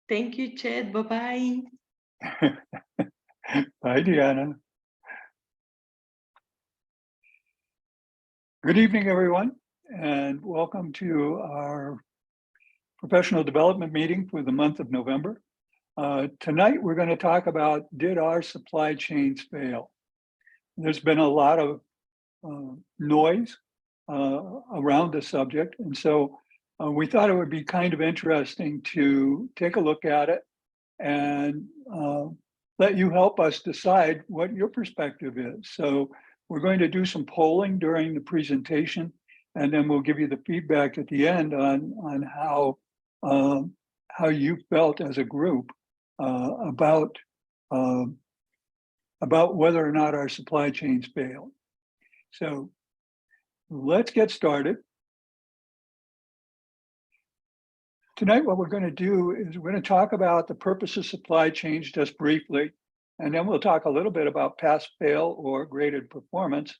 Thank you, Chet. Bye-bye. Bye, Deanna. Good evening, everyone, and welcome to our professional development meeting for the month of November. Tonight, we're going to talk about, did our supply chains fail? There's been a lot of noise around the subject, and so we thought it would be kind of interesting to take a look at it and let you help us decide what your perspective is. So we're going to do some polling during the presentation, and then we'll give you the feedback at the end on how you felt as a group about whether or not our supply chains failed. So let's get started. Tonight, what we're going to do is we're going to talk about the purpose of supply chains just briefly, and then we'll talk a little bit about pass, fail, or graded performance.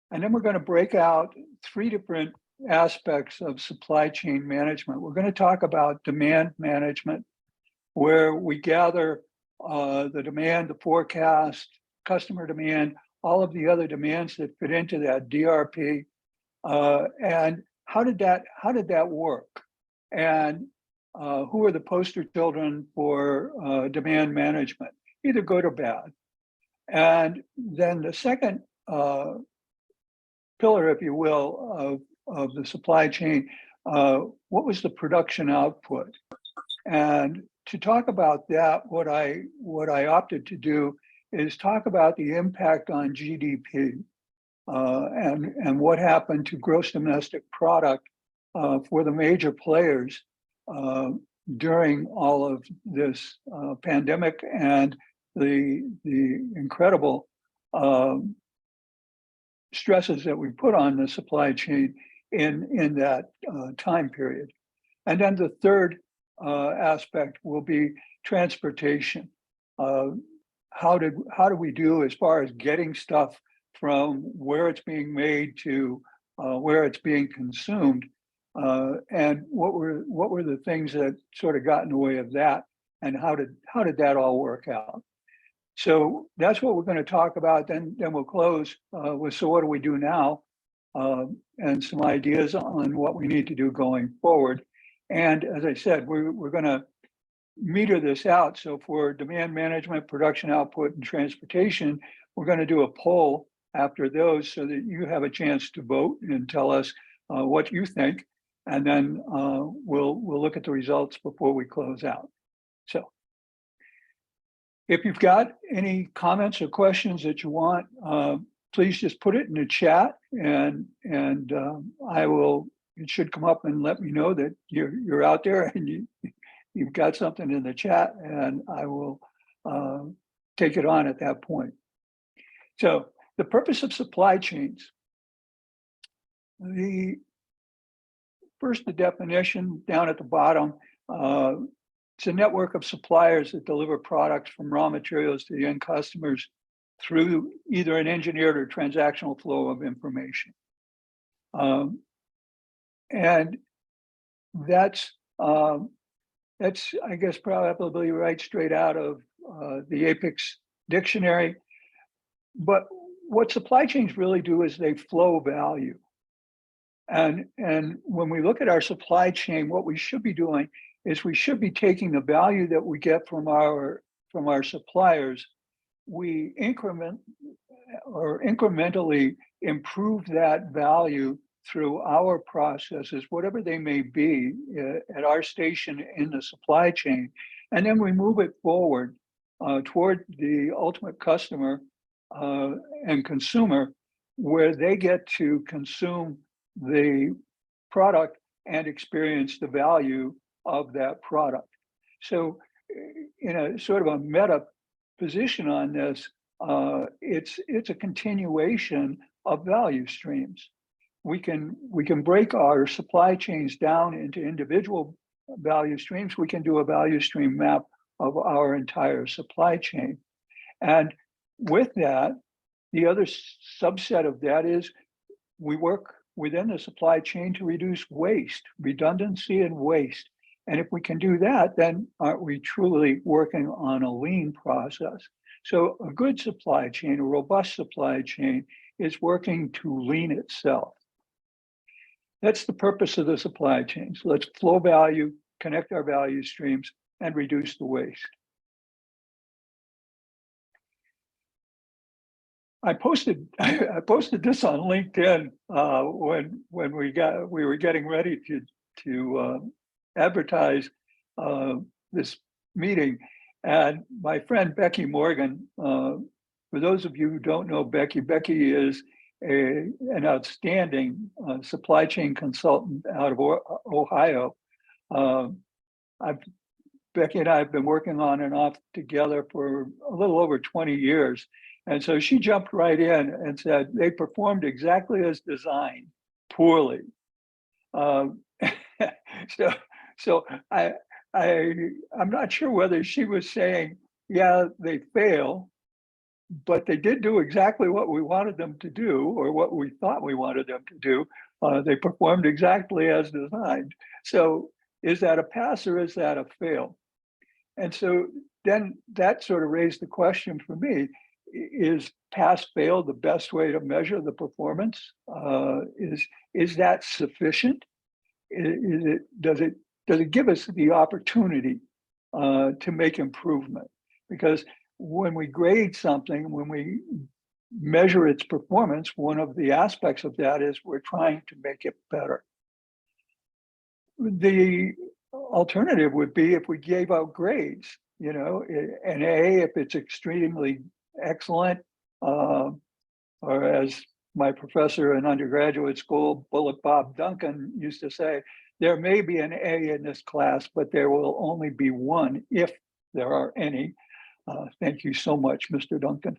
And then we're going to break out three different aspects of supply chain management. We're going to talk about demand management, where we gather the demand, the forecast, customer demand, all of the other demands that fit into that DRP, and how did that work? And who are the poster children for demand management, either good or bad? And then the second pillar, if you will, of the supply chain, what was the production output? And to talk about that, what I opted to do is talk about the impact on GDP and what happened to gross domestic product for the major players during all of this pandemic and the incredible stresses that we put on the supply chain in that time period. And then the third aspect will be transportation. How do we do as far as getting stuff from where it's being made to where it's being consumed? And what were the things that sort of got in the way of that, and how did that all work out? So that's what we're going to talk about. Then we'll close with, so what do we do now? And some ideas on what we need to do going forward. And as I said, we're going to meter this out. So for demand management, production output, and transportation, we're going to do a poll after those so that you have a chance to vote and tell us what you think. And then we'll look at the results before we close out. So if you've got any comments or questions that you want, please just put it in the chat, and I will. It should come up and let me know that you're out there and you've got something in the chat, and I will take it on at that point. So the purpose of supply chains. The definition down at the bottom. It's a network of suppliers that deliver products from raw materials to the end customers through either an engineered or transactional flow of information. And that's I guess probably right straight out of the Apex dictionary. But what supply chains really do is they flow value. And when we look at our supply chain, what we should be doing is we should be taking the value that we get from our suppliers. We incrementally improve that value through our processes, whatever they may be, at our station in the supply chain, and then we move it forward toward the ultimate customer and consumer, where they get to consume the product and experience the value of that product. So in a sort of a meta position on this, it's a continuation of value streams. We can break our supply chains down into individual value streams. We can do a value stream map of our entire supply chain. And with that, the other subset of that is we work within the supply chain to reduce waste, redundancy and waste. And if we can do that, then aren't we truly working on a lean process? So a good supply chain, a robust supply chain, is working to lean itself. That's the purpose of the supply chain. So let's flow value, connect our value streams, and reduce the waste. I posted this on LinkedIn when we were getting ready to advertise this meeting, and my friend Becky Morgan. For those of you who don't know Becky, Becky is an outstanding supply chain consultant out of Ohio. Becky and I have been working on and off together for a little over 20 years. And so she jumped right in and said, they performed exactly as designed, poorly. So I'm not sure whether she was saying, yeah, they fail, but they did do exactly what we wanted them to do, or what we thought we wanted them to do. They performed exactly as designed. So is that a pass or is that a fail? And so then that sort of raised the question for me, is pass fail the best way to measure the performance? Is that sufficient? Does it give us the opportunity to make improvement? Because when we grade something, when we measure its performance, one of the aspects of that is we're trying to make it better. The alternative would be if we gave out grades, an A if it's extremely excellent, or as my professor in undergraduate school, Bullet Bob Duncan, used to say, there may be an A in this class, but there will only be one if there are any. Thank you so much, Mr. Duncan.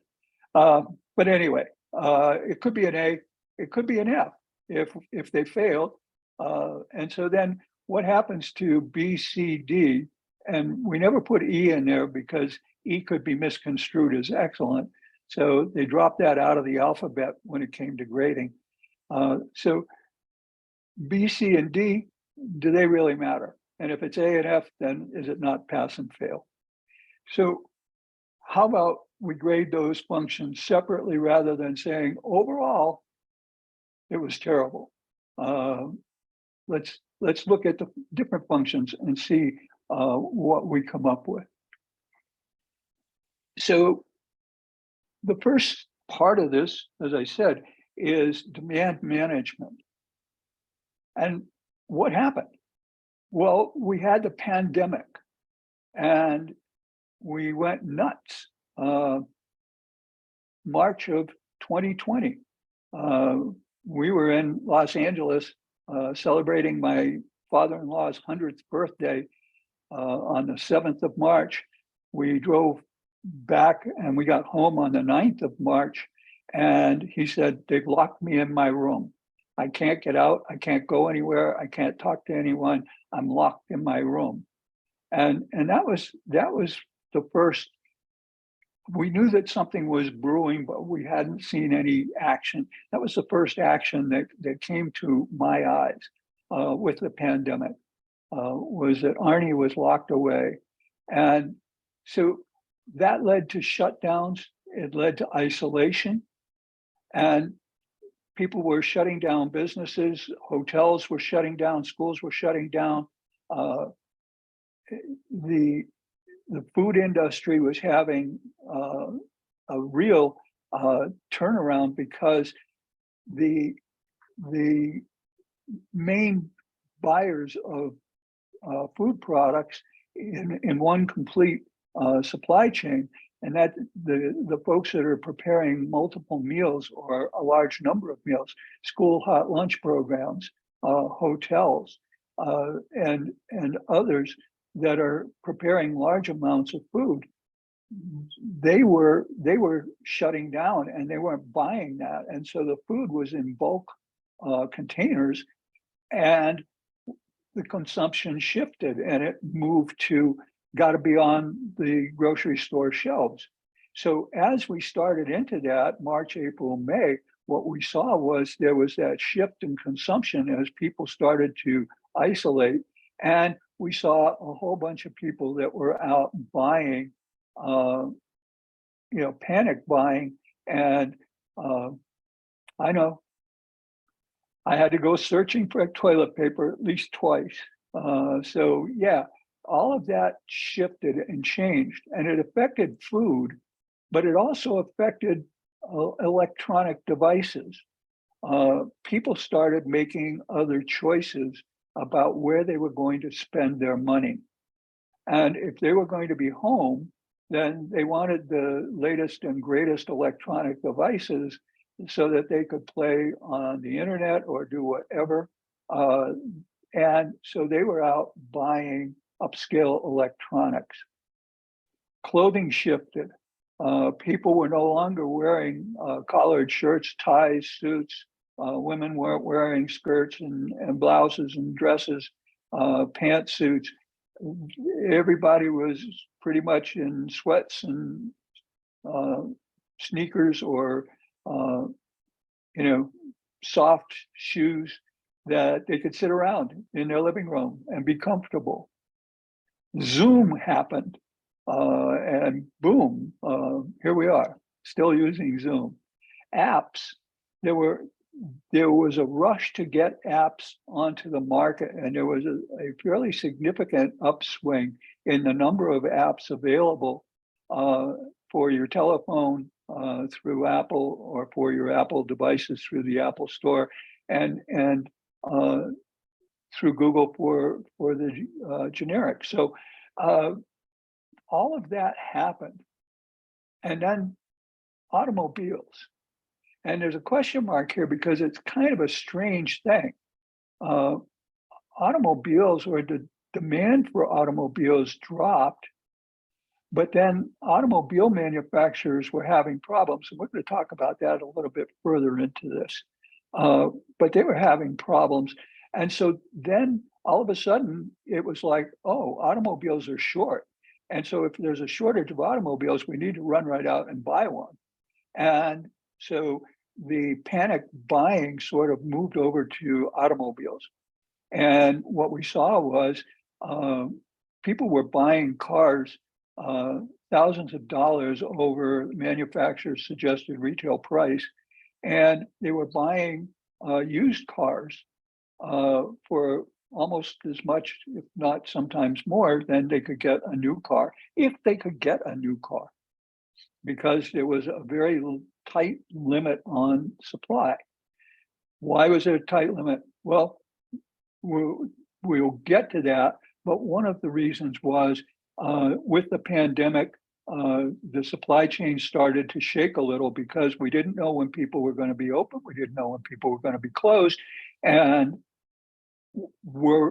But anyway, it could be an A, it could be an F if they failed. And so then what happens to B, C, D? And we never put E in there because E could be misconstrued as excellent. So they dropped that out of the alphabet when it came to grading. So B, C, and D, do they really matter? And if it's A and F, then is it not pass and fail? So how about we grade those functions separately rather than saying overall, it was terrible. Let's look at the different functions and see what we come up with. So the first part of this, as I said, is demand management. And what happened? Well, we had the pandemic and we went nuts. March of 2020, we were in Los Angeles celebrating my father-in-law's 100th birthday on the 7th of March. We drove back and we got home on the 9th of March. And he said, they've locked me in my room. I can't get out. I can't go anywhere. I can't talk to anyone. I'm locked in my room. And that was the first. We knew that something was brewing, but we hadn't seen any action. That was the first action that came to my eyes with the pandemic, was that Arnie was locked away. And so that led to shutdowns. It led to isolation. And people were shutting down businesses, hotels were shutting down, schools were shutting down. The food industry was having a real turnaround because the main buyers of food products in one complete supply chain, and that the folks that are preparing multiple meals or a large number of meals, school hot lunch programs, hotels, and others that are preparing large amounts of food, they were shutting down and they weren't buying that. And so the food was in bulk containers, and the consumption shifted and it moved to got to be on the grocery store shelves. So as we started into that March, April, May, what we saw was there was that shift in consumption as people started to isolate. And we saw a whole bunch of people that were out buying, panic buying. And I know I had to go searching for toilet paper at least twice. So yeah, all of that shifted and changed, and it affected food, but it also affected electronic devices. People started making other choices about where they were going to spend their money. And if they were going to be home, then they wanted the latest and greatest electronic devices so that they could play on the internet or do whatever. And so they were out buying upscale electronics. Clothing shifted. People were no longer wearing collared shirts, ties, suits. Women weren't wearing skirts and blouses and dresses, pantsuits. Everybody was pretty much in sweats and sneakers or soft shoes that they could sit around in their living room and be comfortable. Zoom happened, and boom, here we are, still using Zoom. Apps, there was a rush to get apps onto the market, and there was a fairly significant upswing in the number of apps available for your telephone through Apple, or for your Apple devices through the Apple Store, and through Google for the generic. So all of that happened, and then automobiles. And there's a question mark here because it's kind of a strange thing. Automobiles, or the demand for automobiles, dropped, but then automobile manufacturers were having problems. And we're going to talk about that a little bit further into this. But they were having problems. And so then all of a sudden it was like, oh, automobiles are short. And so if there's a shortage of automobiles, we need to run right out and buy one. And so the panic buying sort of moved over to automobiles. And what we saw was people were buying cars thousands of dollars over manufacturer's suggested retail price. And they were buying used cars for almost as much, if not sometimes more, than they could get a new car, if they could get a new car, because there was a very tight limit on supply. Why was there a tight limit? Well, we'll get to that, but one of the reasons was with the pandemic, the supply chain started to shake a little because we didn't know when people were going to be open. We didn't know when people were going to be closed. And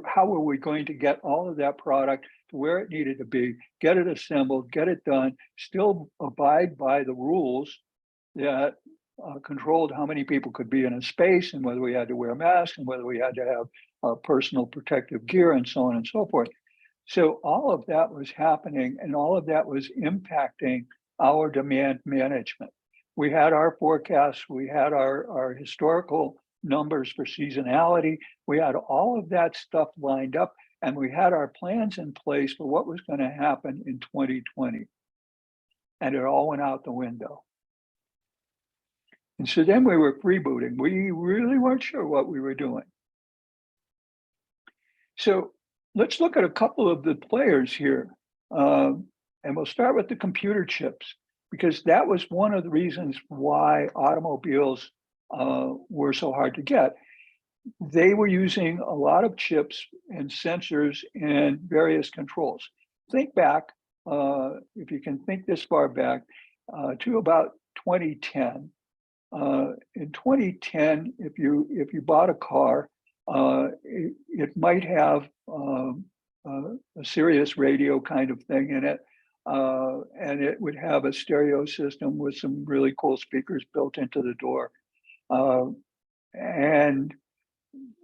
how were we going to get all of that product to where it needed to be, get it assembled, get it done, still abide by the rules that controlled how many people could be in a space, and whether we had to wear masks, and whether we had to have personal protective gear, and so on and so forth. So all of that was happening, and all of that was impacting our demand management. We had our forecasts, we had our historical numbers for seasonality, we had all of that stuff lined up, and we had our plans in place for what was going to happen in 2020. And it all went out the window. And so then we were freebooting. We really weren't sure what we were doing. So let's look at a couple of the players here. And we'll start with the computer chips, because that was one of the reasons why automobiles were so hard to get. They were using a lot of chips and sensors and various controls. Think back, if you can think this far back, to about 2010. In 2010, if you bought a car, it might have a Sirius radio kind of thing in it, and it would have a stereo system with some really cool speakers built into the door. And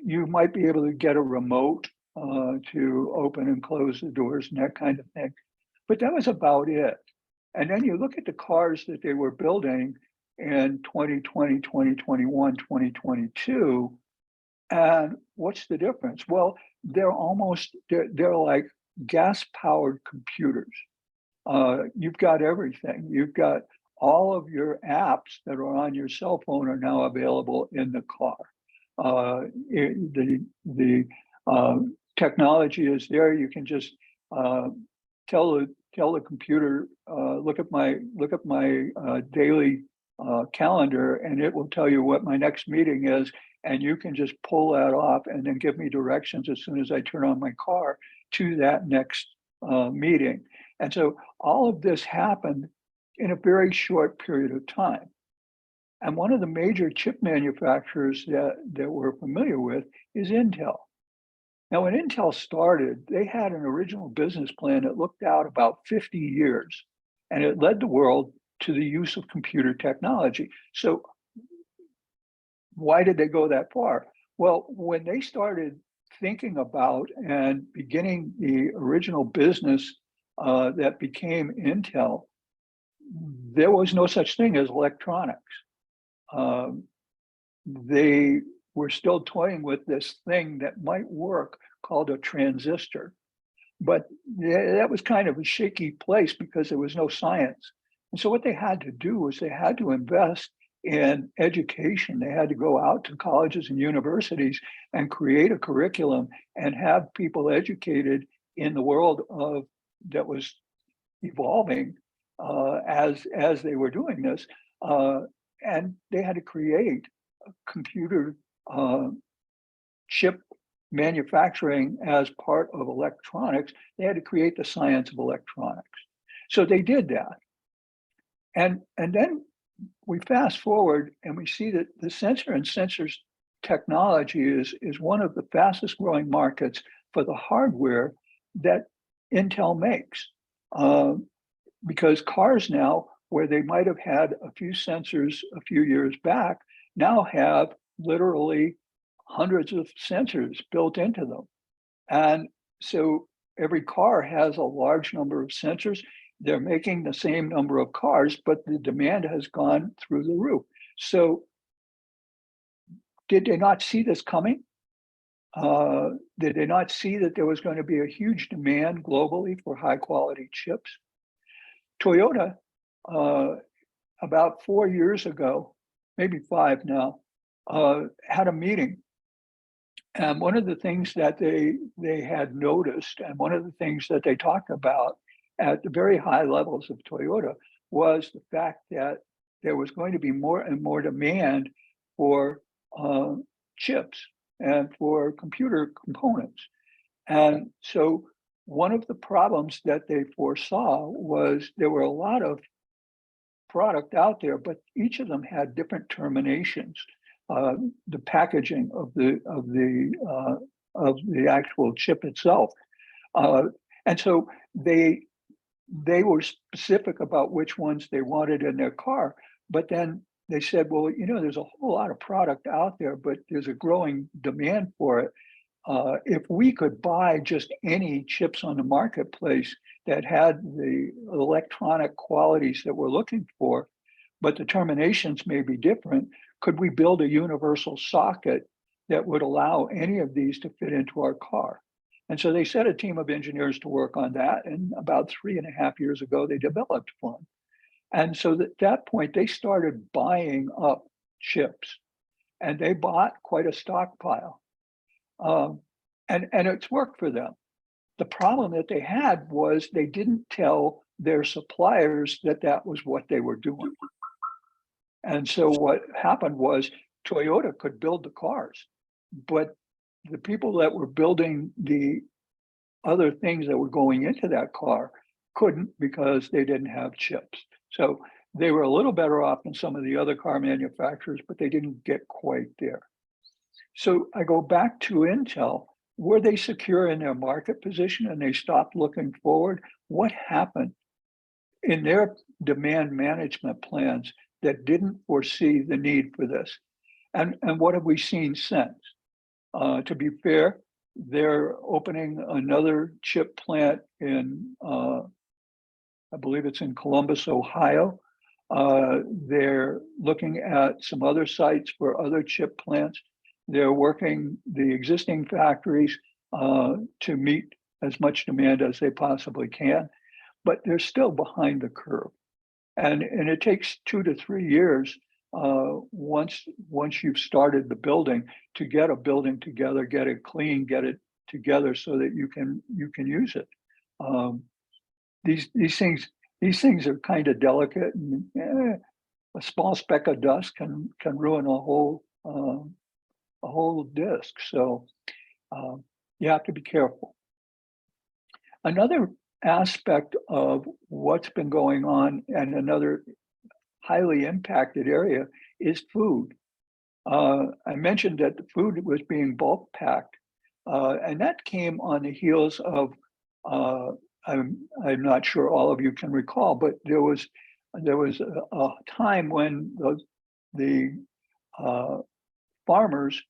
you might be able to get a remote to open and close the doors and that kind of thing. But that was about it. And then you look at the cars that they were building in 2020, 2021, 2022, And what's the difference? Well, they're like gas-powered computers. You've got everything. You've got all of your apps that are on your cell phone are now available in the car. The technology is there. You can just uh, tell the computer, look at my daily calendar, and it will tell you what my next meeting is, and you can just pull that off and then give me directions as soon as I turn on my car to that next meeting. And so all of this happened in a very short period of time. And one of the major chip manufacturers that we're familiar with is Intel. Now, when Intel started, they had an original business plan that looked out about 50 years, and it led the world to the use of computer technology. So why did they go that far? Well, when they started thinking about and beginning the original business that became Intel, there was no such thing as electronics. Um, they were still toying with this thing that might work called a transistor. But that was kind of a shaky place because there was no science. And so what they had to do was they had to invest in education. They had to go out to colleges and universities and create a curriculum and have people educated in the world of that was evolving as they were doing this. And they had to create a computer chip manufacturing as part of electronics. They had to create the science of electronics. So they did that. And then we fast forward and we see that the sensor and sensors technology is one of the fastest growing markets for the hardware that Intel makes. Because cars now, where they might have had a few sensors a few years back, now have literally hundreds of sensors built into them. And so every car has a large number of sensors. They're making the same number of cars, but the demand has gone through the roof. So did they not see this coming? Did they not see that there was going to be a huge demand globally for high quality chips? Toyota, about 4 years ago, maybe 5 now, had a meeting. And one of the things that they had noticed, and one of the things that they talked about at the very high levels of Toyota, was the fact that there was going to be more and more demand for chips and for computer components. And so one of the problems that they foresaw was there were a lot of product out there, but each of them had different terminations. The packaging of the actual chip itself, and so they were specific about which ones they wanted in their car. But then they said, well, there's a whole lot of product out there, but there's a growing demand for it. If we could buy just any chips on the marketplace that had the electronic qualities that we're looking for, but the terminations may be different, could we build a universal socket that would allow any of these to fit into our car? And so they set a team of engineers to work on that. And about 3.5 years ago, they developed one. And so at that point, they started buying up chips, and they bought quite a stockpile. And it's worked for them. The problem that they had was they didn't tell their suppliers that that was what they were doing. And so what happened was Toyota could build the cars, but the people that were building the other things that were going into that car couldn't because they didn't have chips. So they were a little better off than some of the other car manufacturers, but they didn't get quite there. So I go back to Intel. Were they secure in their market position and they stopped looking forward? What happened in their demand management plans that didn't foresee the need for this? And what have we seen since? To be fair, they're opening another chip plant in, I believe it's in Columbus, Ohio. They're looking at some other sites for other chip plants. they're working the existing factories to meet as much demand as they possibly can, but they're still behind the curve. And it takes 2 to 3 years once you've started the building to get a building together, get it clean, get it together so that you can use it. Um, these things are kind of delicate, and a small speck of dust can ruin a whole disc. So you have to be careful. Another aspect of what's been going on, and another highly impacted area, is food. I mentioned that the food was being bulk packed, and that came on the heels of, I'm not sure all of you can recall, but there was a time when the farmers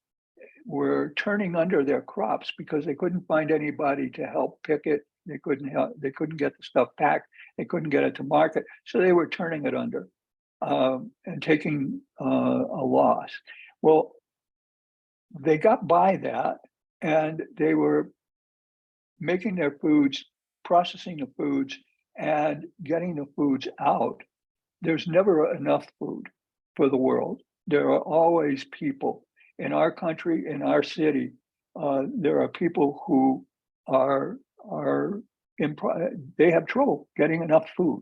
were turning under their crops because they couldn't find anybody to help pick it. They couldn't get the stuff packed. They couldn't get it to market, so they were turning it under and taking a loss. Well, they got by that, and they were making their foods, processing the foods, and getting the foods out. There's never enough food for the world. There are always people in our country, in our city. There are people who are they have trouble getting enough food.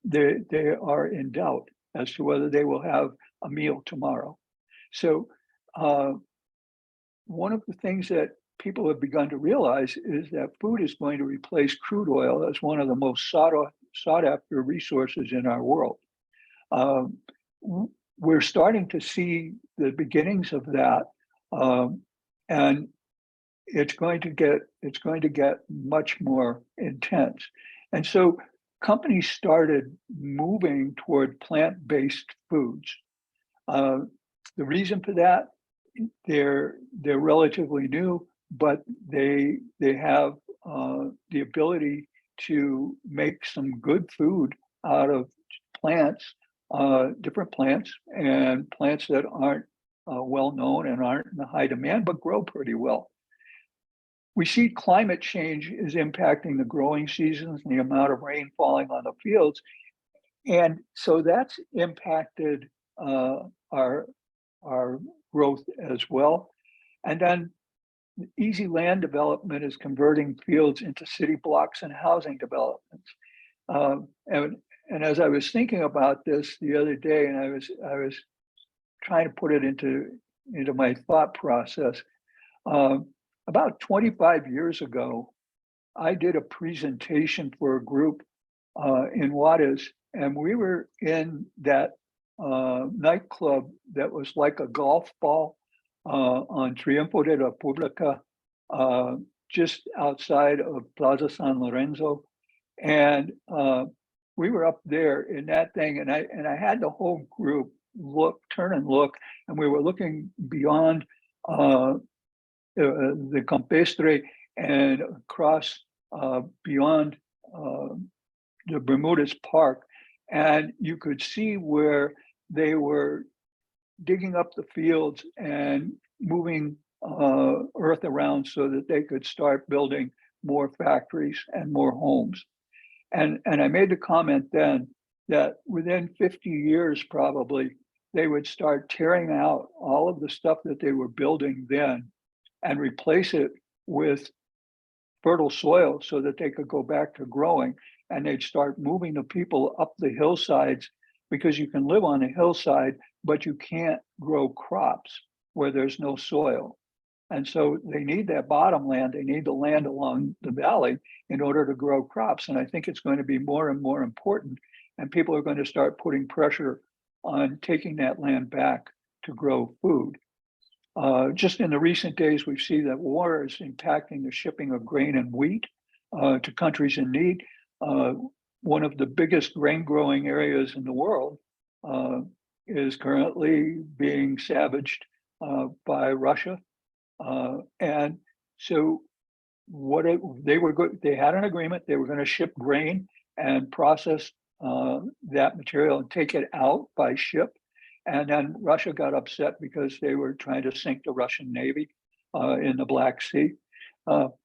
They are in doubt as to whether they will have a meal tomorrow. So one of the things that people have begun to realize is that food is going to replace crude oil as one of the most sought after resources in our world. We're starting to see the beginnings of that, and it's going to get much more intense. And so companies started moving toward plant-based foods. The reason for that, they're relatively new, but they have the ability to make some good food out of plants, different plants, and plants that aren't well known and aren't in high demand, but grow pretty well. We see climate change is impacting the growing seasons and the amount of rain falling on the fields. And so that's impacted our growth as well. And then easy land development is converting fields into city blocks and housing developments. And as I was thinking about this the other day, and I was trying to put it into my thought process, about 25 years ago, I did a presentation for a group in Juarez, and we were in that nightclub that was like a golf ball on Triunfo de la República, just outside of Plaza San Lorenzo. And we were up there in that thing, and I had the whole group turn and look, and we were looking beyond the Campestre and across beyond the Bermudez Park, and you could see where they were digging up the fields and moving earth around so that they could start building more factories and more homes. And I made the comment then that within 50 years, probably, they would start tearing out all of the stuff that they were building then and replace it with fertile soil so that they could go back to growing, and they'd start moving the people up the hillsides, because you can live on a hillside, but you can't grow crops where there's no soil. And so they need that bottom land, they need the land along the valley in order to grow crops. And I think it's going to be more and more important, and people are going to start putting pressure on taking that land back to grow food. Just in the recent days, we've seen that war is impacting the shipping of grain and wheat to countries in need. One of the biggest grain growing areas in the world is currently being savaged by Russia. And so they had an agreement, they were going to ship grain and process that material and take it out by ship. And then Russia got upset because they were trying to sink the Russian Navy in the Black Sea. Well,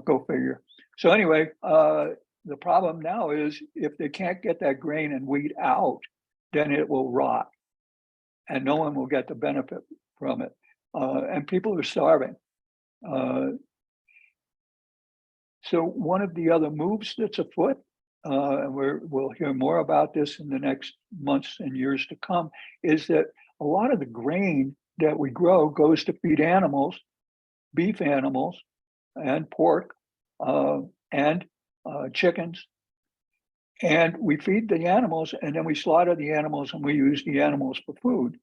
go figure. So anyway, the problem now is if they can't get that grain and wheat out, then it will rot and no one will get the benefit from it. And people are starving. So one of the other moves that's afoot, and we'll hear more about this in the next months and years to come, is that a lot of the grain that we grow goes to feed animals, beef animals, and pork, and chickens. And we feed the animals, and then we slaughter the animals, and we use the animals for food.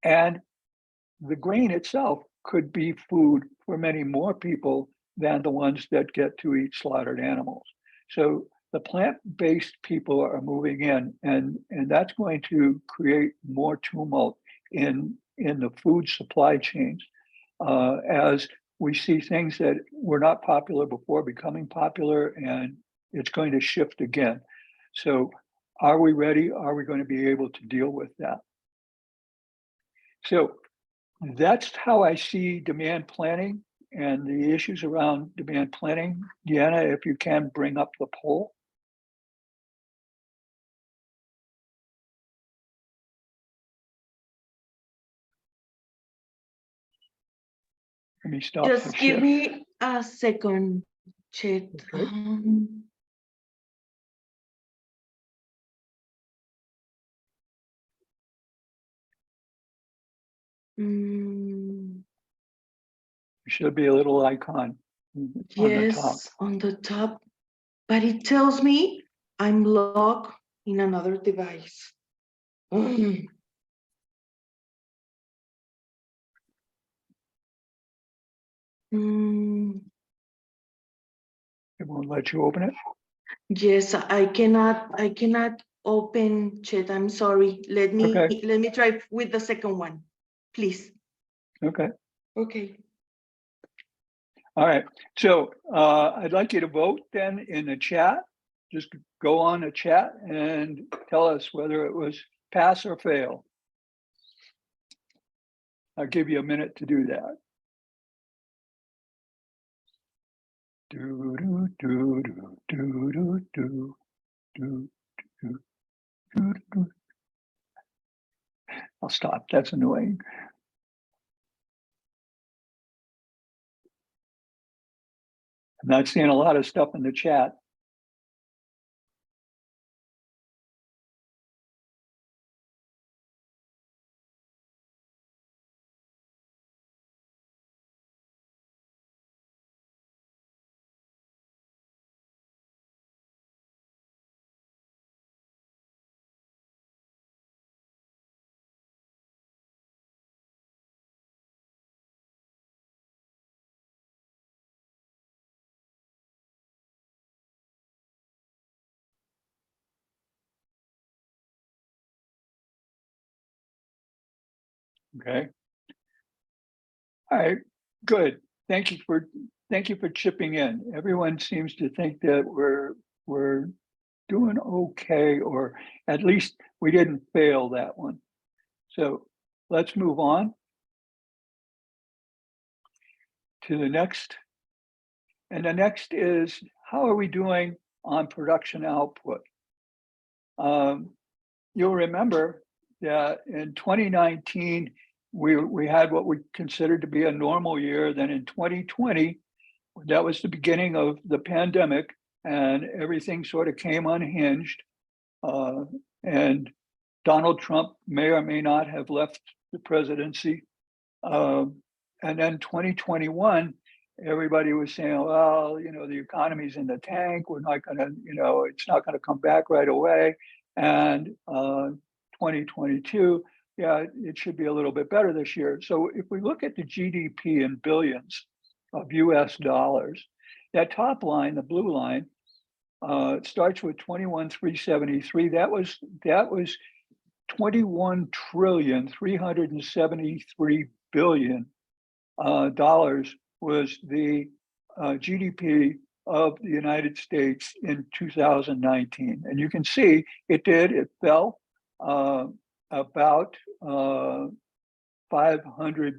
And the grain itself could be food for many more people than the ones that get to eat slaughtered animals. So the plant-based people are moving in, and that's going to create more tumult in the food supply chains as we see things that were not popular before becoming popular, and it's going to shift again. So are we ready? Are we going to be able to deal with that? So that's how I see demand planning and the issues around demand planning. Deanna, if you can bring up the poll. Let me stop. Just give me a second, Chet. Okay. Should be a little icon on the top. Yes, on the top, but it tells me I'm logged in another device. It won't let you open it. Yes, I cannot open Chet. I'm sorry. Let me try with the second one, please. Okay. Okay. All right. So I'd like you to vote then in the chat. Just go on the chat and tell us whether it was pass or fail. I'll give you a minute to do that. Do do do do do do do do do do do. I'll stop. That's annoying. I'm not seeing a lot of stuff in the chat. Okay. All right. Good. Thank you for chipping in. Everyone seems to think that we're doing okay, or at least we didn't fail that one. So let's move on to the next. And the next is, how are we doing on production output? You'll remember that in 2019, we had what we considered to be a normal year. Then in 2020, that was the beginning of the pandemic, and everything sort of came unhinged. And Donald Trump may or may not have left the presidency. And then 2021, everybody was saying, well, the economy's in the tank. We're not going to, it's not going to come back right away. And 2022, yeah, it should be a little bit better this year. So if we look at the GDP in billions of US dollars, that top line, the blue line, it starts with 21,373. That was 21,373 billion dollars was the GDP of the United States in 2019. And you can see it fell about $500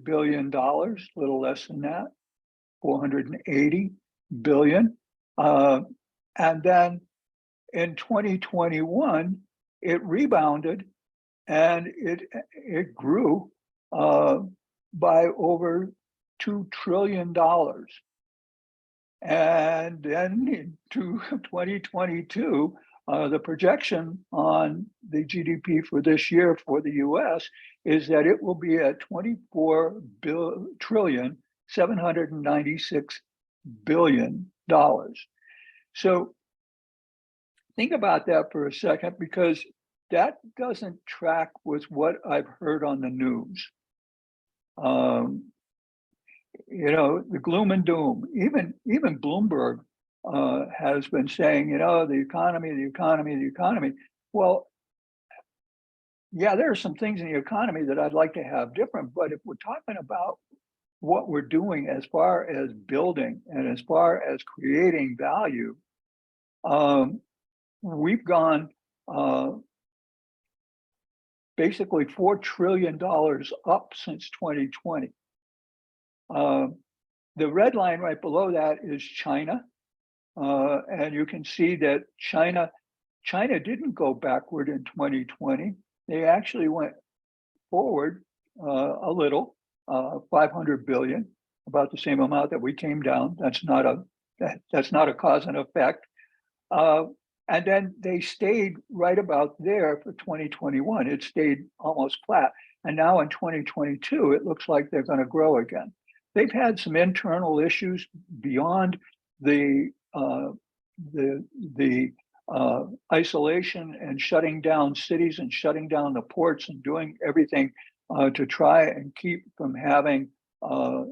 billion, a little less than that, 480 billion. And then in 2021, it rebounded and it grew by over $2 trillion. And then into 2022, the projection on the GDP for this year for the US is that it will be at 24,796 billion dollars. So think about that for a second, because that doesn't track with what I've heard on the news. The gloom and doom, even Bloomberg has been saying, the economy. Well, yeah, there are some things in the economy that I'd like to have different, but if we're talking about what we're doing as far as building and as far as creating value, we've gone basically $4 trillion up since 2020. The red line right below that is China. And you can see that China didn't go backward in 2020. They actually went forward a little, 500 billion, about the same amount that we came down. That's not a cause and effect. And then they stayed right about there for 2021. It stayed almost flat. And now in 2022, it looks like they're going to grow again. They've had some internal issues beyond the isolation and shutting down cities and shutting down the ports and doing everything to try and keep from having a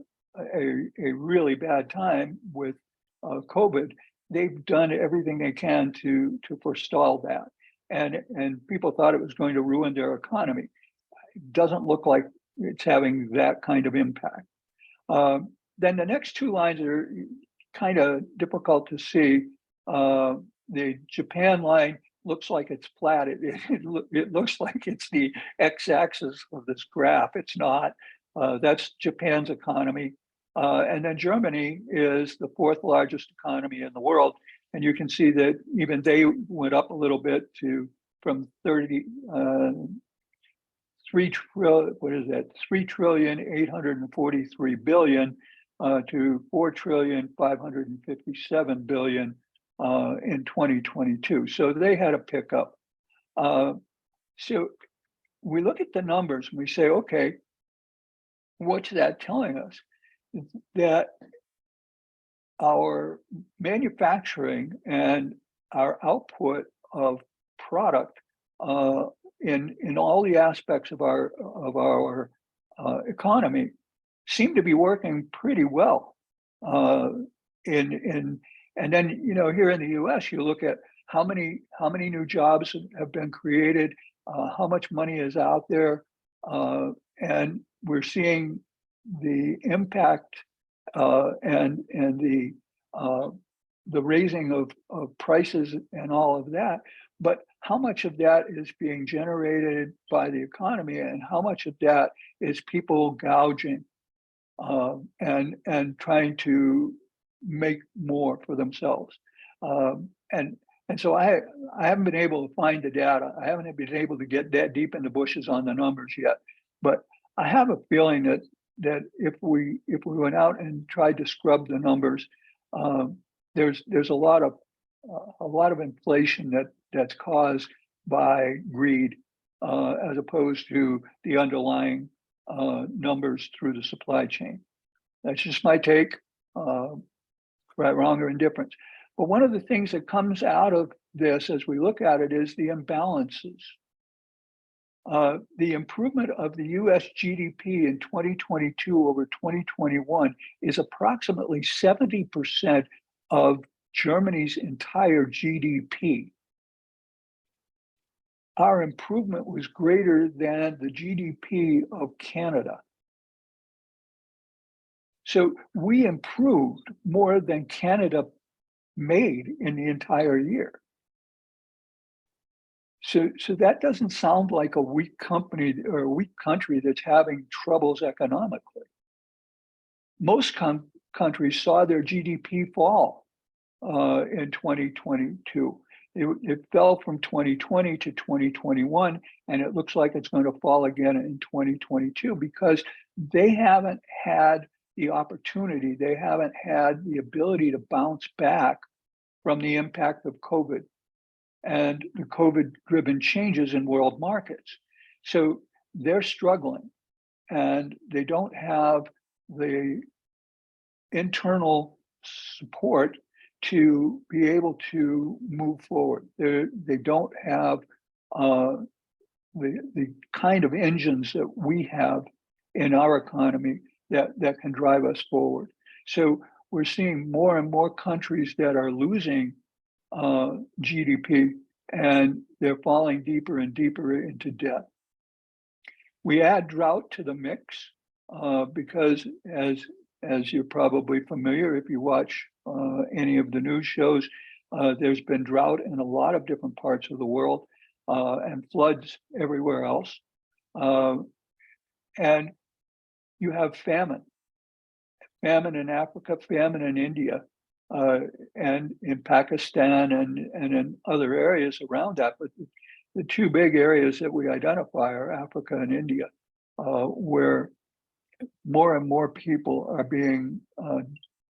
really bad time with COVID. They've done everything they can to forestall that, and people thought it was going to ruin their economy. It doesn't look like it's having that kind of impact. Then the next two lines are kind of difficult to see. The Japan line looks like it's flat. It looks like it's the x-axis of this graph. It's not. That's Japan's economy. And then Germany is the fourth largest economy in the world. And you can see that even they went up a little bit from 3,843 billion to 4,557 billion in 2022. So they had a pickup. So we look at the numbers and we say, okay, what's that telling us? That our manufacturing and our output of product in all the aspects of our economy seem to be working pretty well. And then here in the U.S., you look at how many new jobs have been created, how much money is out there, and we're seeing the impact and the raising of prices and all of that. But how much of that is being generated by the economy, and how much of that is people gouging and trying to make more for themselves? And so I haven't been able to find the data. I haven't been able to get that deep in the bushes on the numbers yet. But I have a feeling that if we went out and tried to scrub the numbers, there's a lot of inflation that's caused by greed as opposed to the underlying numbers through the supply chain. That's just my take, right, wrong, or indifference. But one of the things that comes out of this as we look at it is the imbalances. The improvement of the US GDP in 2022 over 2021 is approximately 70% of Germany's entire GDP. Our improvement was greater than the GDP of Canada. So we improved more than Canada made in the entire year. So that doesn't sound like a weak company or a weak country that's having troubles economically. Most countries saw their GDP fall in 2022. It fell from 2020 to 2021, and it looks like it's going to fall again in 2022 because they haven't had the opportunity, they haven't had the ability to bounce back from the impact of COVID and the COVID-driven changes in world markets. So they're struggling, and they don't have the internal support to be able to move forward. They don't have the kind of engines that we have in our economy that can drive us forward. So we're seeing more and more countries that are losing GDP, and they're falling deeper and deeper into debt. We add drought to the mix because as you're probably familiar, if you watch any of the news shows, there's been drought in a lot of different parts of the world and floods everywhere else. And you have famine in Africa, famine in India, and in Pakistan and in other areas around that. But the two big areas that we identify are Africa and India, where more and more people are being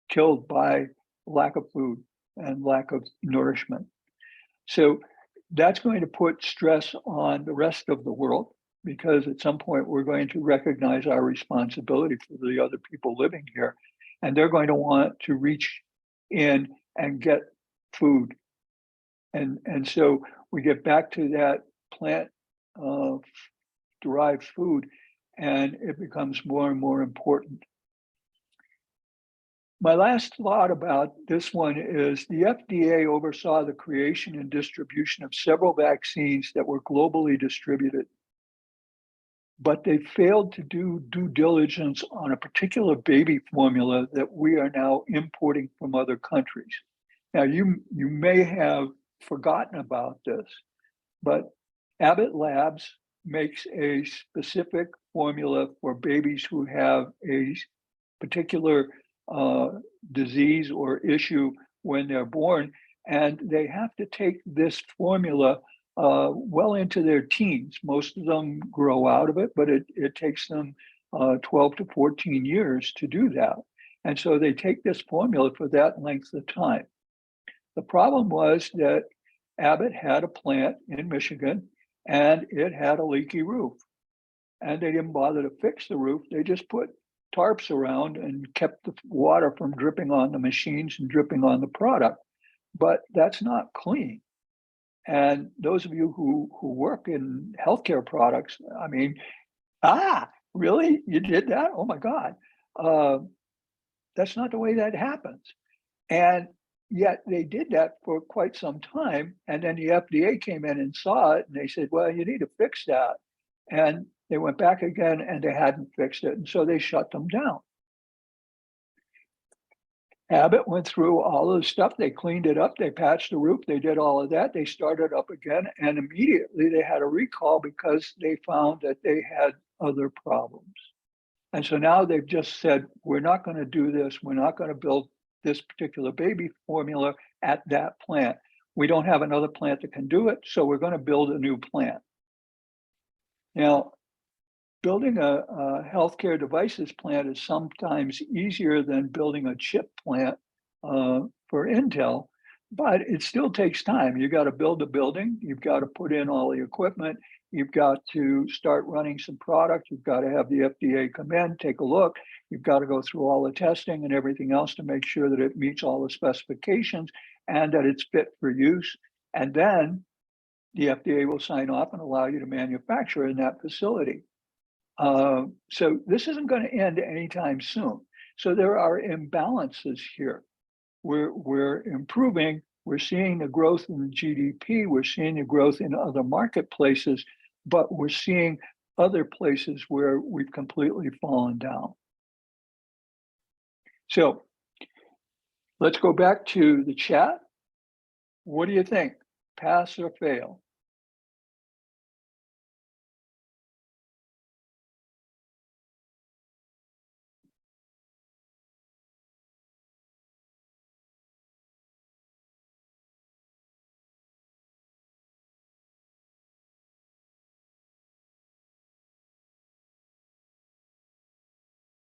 killed by lack of food and lack of nourishment. So that's going to put stress on the rest of the world, because at some point we're going to recognize our responsibility for the other people living here, and they're going to want to reach in and get food. And so we get back to that plant derived food, and it becomes more and more important. My last thought about this one is the FDA oversaw the creation and distribution of several vaccines that were globally distributed, but they failed to do due diligence on a particular baby formula that we are now importing from other countries. Now, you may have forgotten about this, but Abbott Labs makes a specific formula for babies who have a particular disease or issue when they're born, and they have to take this formula well into their teens. Most of them grow out of it, but it takes them 12 to 14 years to do that. And so they take this formula for that length of time. The problem was that Abbott had a plant in Michigan, and it had a leaky roof. And they didn't bother to fix the roof. They just put tarps around and kept the water from dripping on the machines and dripping on the product. But that's not clean. And those of you who work in healthcare products, I mean, really? You did that? Oh my God. That's not the way that happens. And yet they did that for quite some time. And then the FDA came in and saw it, and they said, well, you need to fix that. And they went back again, and they hadn't fixed it. And so they shut them down. Abbott went through all of the stuff. They cleaned it up. They patched the roof. They did all of that. They started up again. And immediately they had a recall because they found that they had other problems. And so now they've just said, we're not going to do this. We're not going to build this particular baby formula at that plant. We don't have another plant that can do it. So we're going to build a new plant. Now, building a healthcare devices plant is sometimes easier than building a chip plant for Intel, but it still takes time. You got to build a building, you've got to put in all the equipment, you've got to start running some product, you've got to have the FDA come in, take a look, you've got to go through all the testing and everything else to make sure that it meets all the specifications and that it's fit for use. And then the FDA will sign off and allow you to manufacture in that facility. So this isn't going to end anytime soon. So there are imbalances here. We're improving. We're seeing the growth in GDP. We're seeing the growth in other marketplaces, but we're seeing other places where we've completely fallen down. So let's go back to the chat. What do you think? Pass or fail?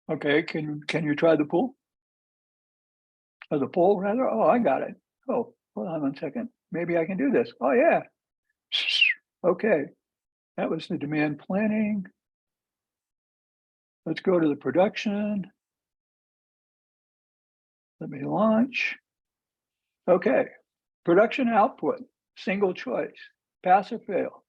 Okay, can you try the pool? Or the poll rather? Oh, I got it. Oh, hold on 1 second. Maybe I can do this. Oh yeah. Okay, that was the demand planning. Let's go to the production. Let me launch. Okay, production output, single choice, pass or fail.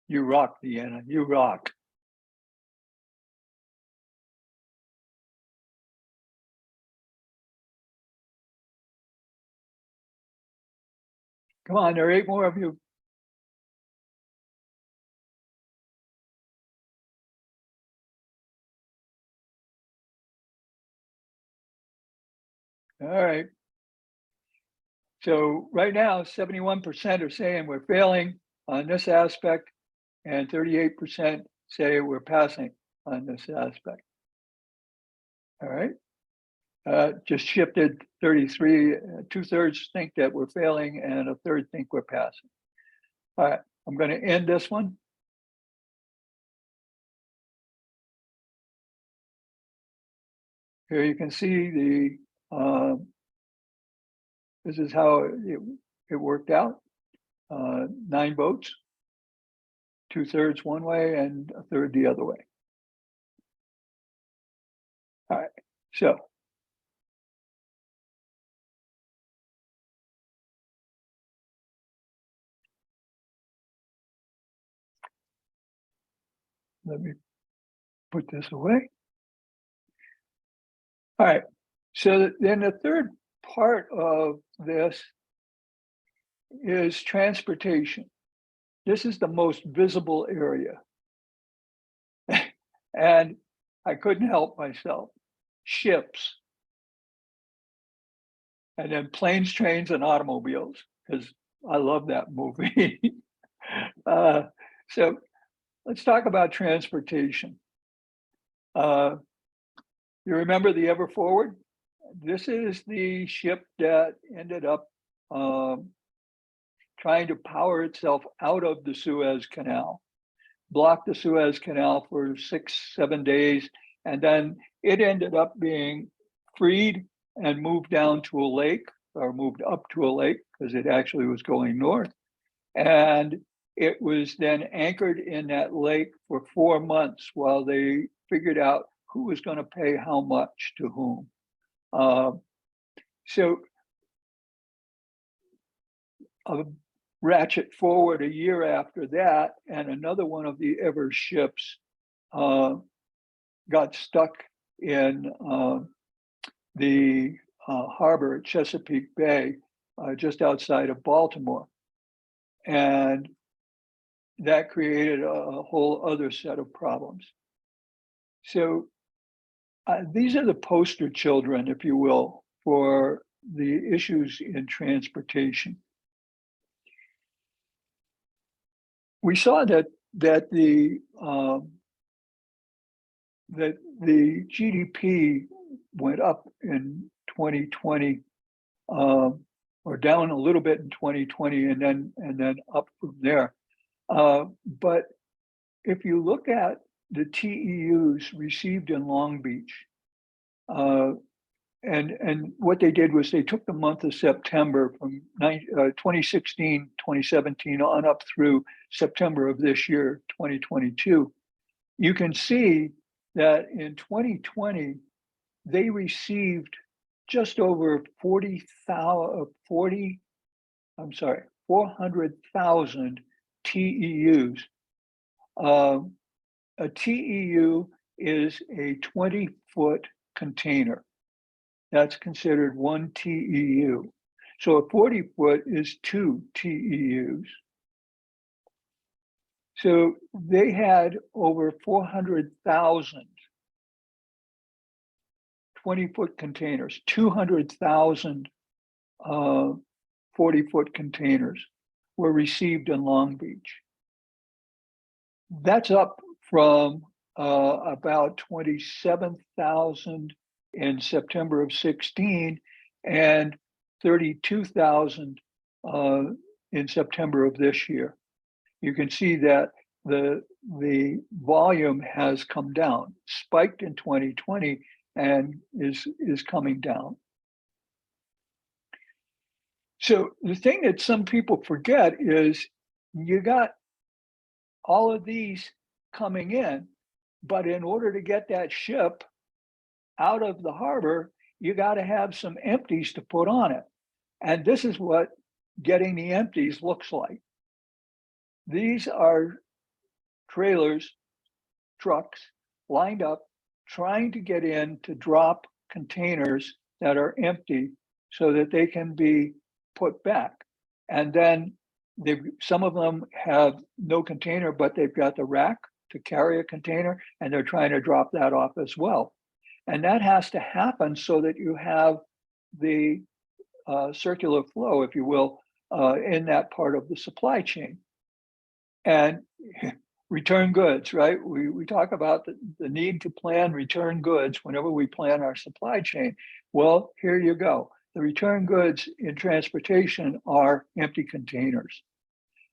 You rock, Deanna, you rock. Come on, there are 8 more of you. All right. So right now, 71% are saying we're failing on this aspect, and 38% say we're passing on this aspect. All right. Just shifted 33, 2/3 think that we're failing, and 1/3 think we're passing. All right, I'm going to end this one. Here you can see the, this is how it worked out. 9 votes, 2/3 one way and 1/3 the other way. All right, so. Let me put this away. All right, so then the third part of this is transportation. This is the most visible area. And I couldn't help myself. Ships. And then planes, trains, and automobiles, because I love that movie. So let's talk about transportation. You remember the Ever Forward? This is the ship that ended up trying to power itself out of the Suez Canal, blocked the Suez Canal for 6-7 days, and then it ended up being freed and moved down to a lake, or moved up to a lake, because it actually was going north. And it was then anchored in that lake for 4 months while they figured out who was going to pay how much to whom. So a ratchet forward a year after that, and another one of the Ever ships got stuck in the harbor at Chesapeake Bay, just outside of Baltimore. And that created a whole other set of problems. So these are the poster children, if you will, for the issues in transportation. We saw that the GDP went up in 2020, or down a little bit in 2020, and then up from there. But if you look at the TEUs received in Long Beach, and what they did was they took the month of September from 2016, 2017 on up through September of this year, 2022. You can see that in 2020, they received just over 400,000 TEUs. A TEU is a 20-foot container. That's considered 1 TEU. So a 40-foot is 2 TEUs. So they had over 400,000 20-foot containers, 200,000 40-foot containers were received in Long Beach. That's up from about 27,000 in September of 16 and 32,000 in September of this year. You can see that the volume has come down, spiked in 2020 and is coming down. So the thing that some people forget is you got all of these coming in, but in order to get that ship out of the harbor, you got to have some empties to put on it. And this is what getting the empties looks like. These are trailers, trucks lined up, trying to get in to drop containers that are empty so that they can be put back. And then some of them have no container, but they've got the rack to carry a container, and they're trying to drop that off as well. And that has to happen so that you have the circular flow, if you will, in that part of the supply chain. And return goods, right? We talk about the need to plan return goods whenever we plan our supply chain. Well, here you go. The return goods in transportation are empty containers.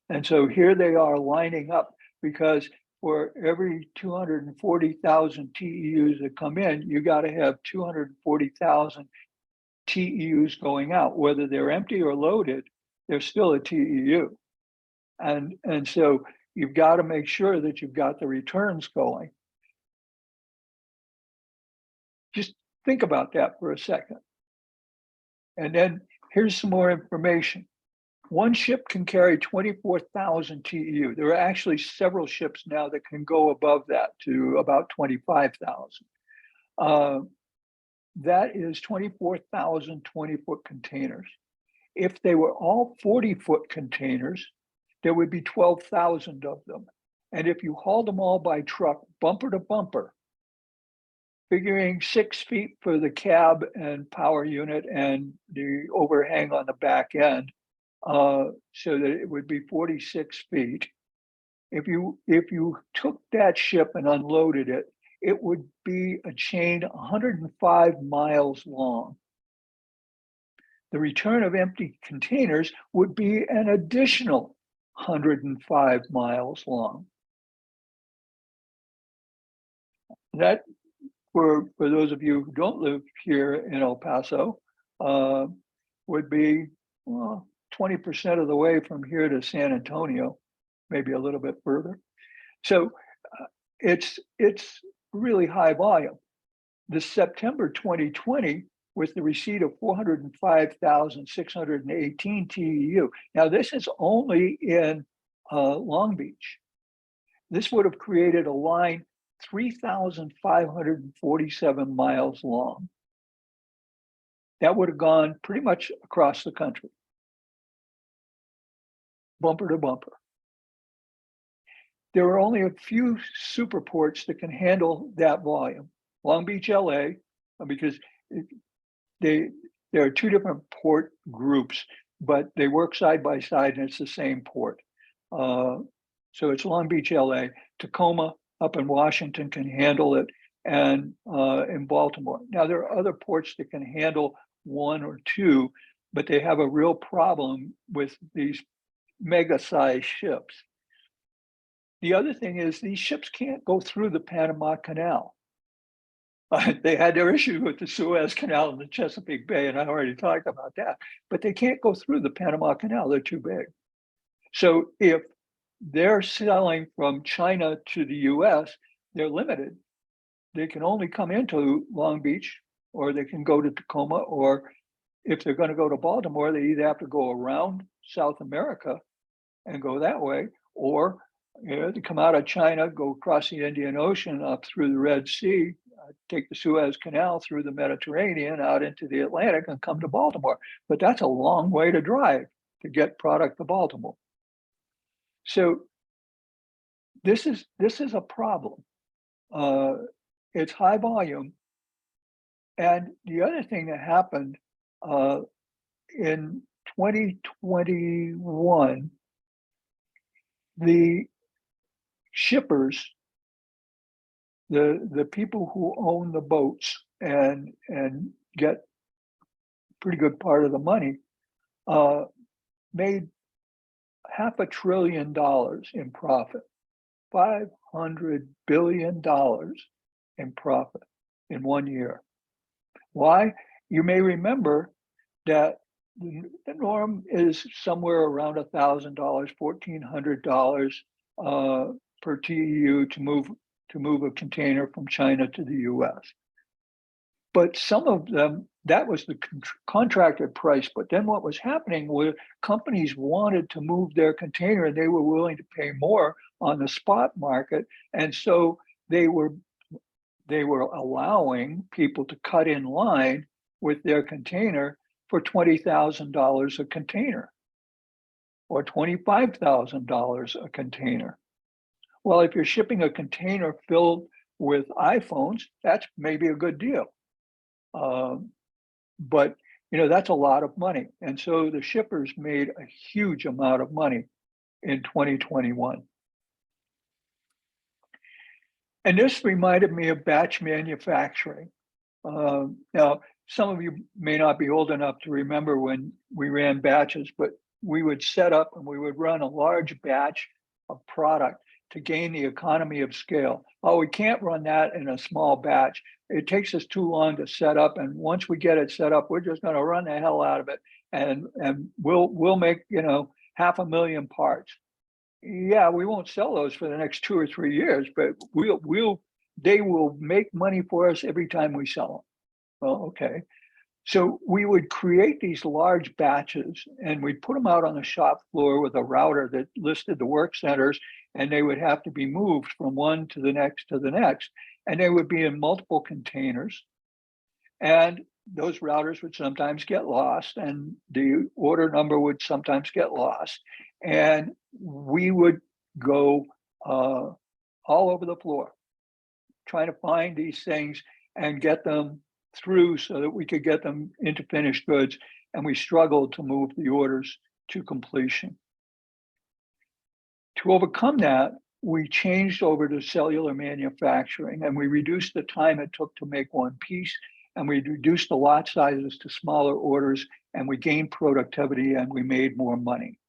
And so here they are lining up, because for every 240,000 TEUs that come in, you got to have 240,000 TEUs going out. Whether they're empty or loaded, they're still a TEU. And so you've got to make sure that you've got the returns going. Just think about that for a second. And then here's some more information. One ship can carry 24,000 TEU. There are actually several ships now that can go above that to about 25,000. That is 24,000 20-foot containers. If they were all 40-foot containers, there would be 12,000 of them. And if you hauled them all by truck, bumper to bumper, figuring 6 feet for the cab and power unit and the overhang on the back end, so that it would be 46 feet. If you took that ship and unloaded it, it would be a chain 105 miles long. The return of empty containers would be an additional 105 miles long. That, for those of you who don't live here in El Paso, would be 20% of the way from here to San Antonio, maybe a little bit further. So it's really high volume. The September 2020 was the receipt of 405,618 TEU. Now this is only in Long Beach. This would have created a line 3,547 miles long. That would have gone pretty much across the country, bumper to bumper. There are only a few super ports that can handle that volume. Long Beach, LA, because there are two different port groups, but they work side by side and it's the same port. So it's Long Beach, LA. Tacoma up in Washington can handle it, and in Baltimore. Now there are other ports that can handle one or two, but they have a real problem with these mega-sized ships. The other thing is these ships can't go through the Panama Canal. They had their issues with the Suez Canal and the Chesapeake Bay, and I already talked about that, but they can't go through the Panama Canal, they're too big. So if they're selling from China to the US, they're limited. They can only come into Long Beach, or they can go to Tacoma, or if they're going to go to Baltimore, they either have to go around South America and go that way, or to come out of China, go across the Indian Ocean up through the Red Sea, take the Suez Canal through the Mediterranean out into the Atlantic and come to Baltimore. But that's a long way to drive to get product to Baltimore. So this is a problem. It's high volume. And the other thing that happened in 2021, the shippers, the people who own the boats and get pretty good part of the money, made $500 billion in profit, $500 billion in profit in 1 year. Why? You may remember that the norm is somewhere around $1,000, $1,400 per TEU to move a container from China to the US. But some of them, that was the contracted price. But then what was happening was companies wanted to move their container and they were willing to pay more on the spot market. And so they were allowing people to cut in line with their container for $20,000 a container or $25,000 a container. Well, if you're shipping a container filled with iPhones, that's maybe a good deal. But that's a lot of money. And so the shippers made a huge amount of money in 2021. And this reminded me of batch manufacturing. Now, some of you may not be old enough to remember when we ran batches, but we would set up and we would run a large batch of product to gain the economy of scale. Oh, we can't run that in a small batch. It takes us too long to set up. And once we get it set up, we're just going to run the hell out of it. And we'll make, 500,000 parts. Yeah, we won't sell those for the next 2 or 3 years, but they will make money for us every time we sell them. Well, okay. So we would create these large batches and we'd put them out on the shop floor with a router that listed the work centers, and they would have to be moved from one to the next to the next. And they would be in multiple containers. And those routers would sometimes get lost and the order number would sometimes get lost. And we would go all over the floor trying to find these things and get them through so that we could get them into finished goods. And we struggled to move the orders to completion. To overcome that, we changed over to cellular manufacturing and we reduced the time it took to make one piece, and we reduced the lot sizes to smaller orders, and we gained productivity and we made more money.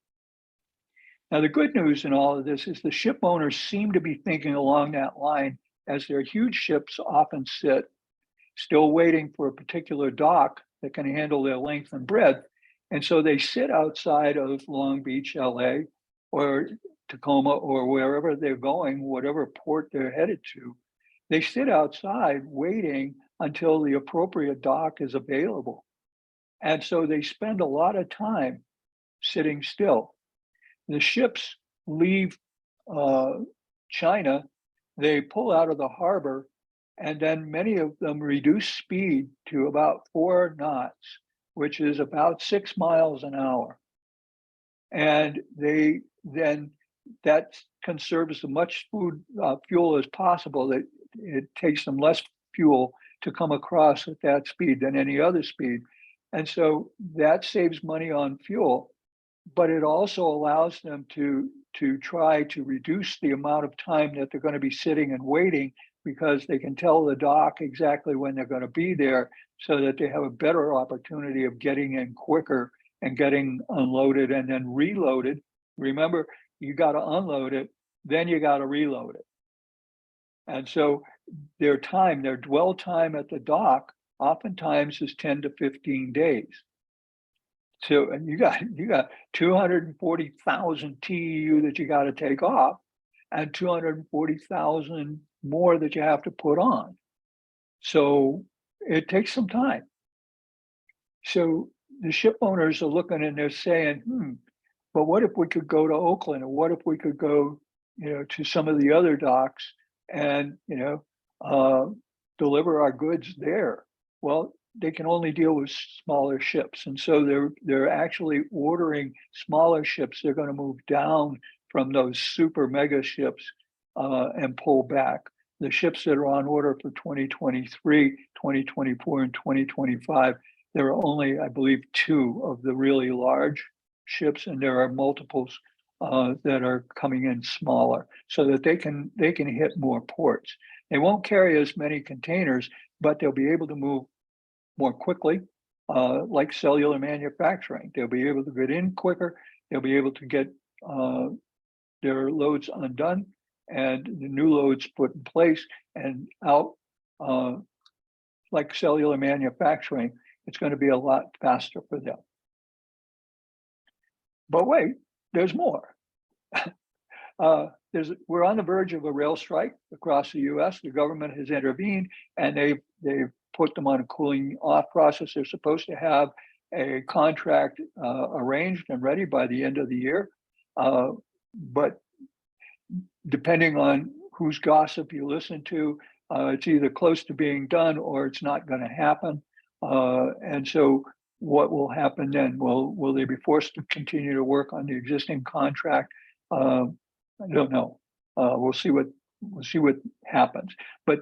Now, the good news in all of this is the ship owners seem to be thinking along that line, as their huge ships often sit still waiting for a particular dock that can handle their length and breadth. And so they sit outside of Long Beach, LA, or Tacoma, or wherever they're going, whatever port they're headed to. They sit outside waiting until the appropriate dock is available. And so they spend a lot of time sitting still. The ships leave China, they pull out of the harbor, and then many of them reduce speed to about 4 knots, which is about 6 miles an hour. And that conserves as much fuel as possible. That it takes them less fuel to come across at that speed than any other speed. And so that saves money on fuel, but it also allows them to try to reduce the amount of time that they're going to be sitting and waiting, because they can tell the dock exactly when they're going to be there so that they have a better opportunity of getting in quicker and getting unloaded and then reloaded. Remember, you got to unload it, then you got to reload it. And so their dwell time at the dock oftentimes is 10 to 15 days. So, and you got 240,000 TEU that you got to take off, and 240,000 more that you have to put on. So it takes some time. So the ship owners are looking and they're saying, but what if we could go to Oakland, or what if we could go, to some of the other docks and, deliver our goods there? Well, they can only deal with smaller ships. And so they're actually ordering smaller ships. They're going to move down from those super mega ships and pull back. The ships that are on order for 2023, 2024, and 2025, there are only, I believe, 2 of the really large ships, and there are multiples that are coming in smaller, so that they can hit more ports. They won't carry as many containers, but they'll be able to move more quickly. like cellular manufacturing. They'll be able to get in quicker. They'll be able to get their loads undone and the new loads put in place and out. Like cellular manufacturing, it's going to be a lot faster for them. But wait, there's more. We're on the verge of a rail strike across the U.S. The government has intervened, and they've put them on a cooling off process. They're supposed to have a contract arranged and ready by the end of the year. But depending on whose gossip you listen to, it's either close to being done or it's not going to happen. And so what will happen then? Will they be forced to continue to work on the existing contract? I don't know. We'll see what happens. But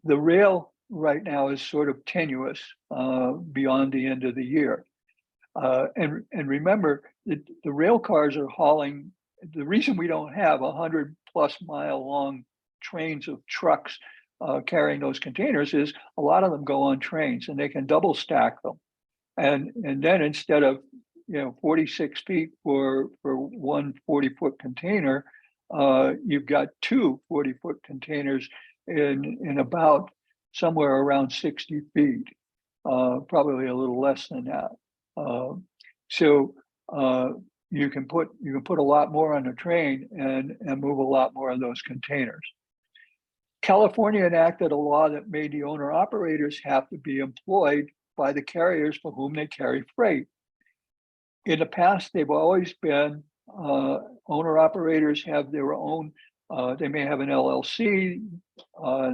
the rail right now is sort of tenuous beyond the end of the year. And remember that the rail cars are hauling. The reason we don't have 100+ mile long trains of trucks carrying those containers is a lot of them go on trains and they can double stack them. And then instead of 46 feet for one 40-foot container, you've got two 40-foot containers in about somewhere around 60 feet, probably a little less than that. So you can put a lot more on the train and move a lot more of those containers. California enacted a law that made the owner operators have to be employed by the carriers for whom they carry freight. In the past, they've always been owner operators have their own. They may have an LLC.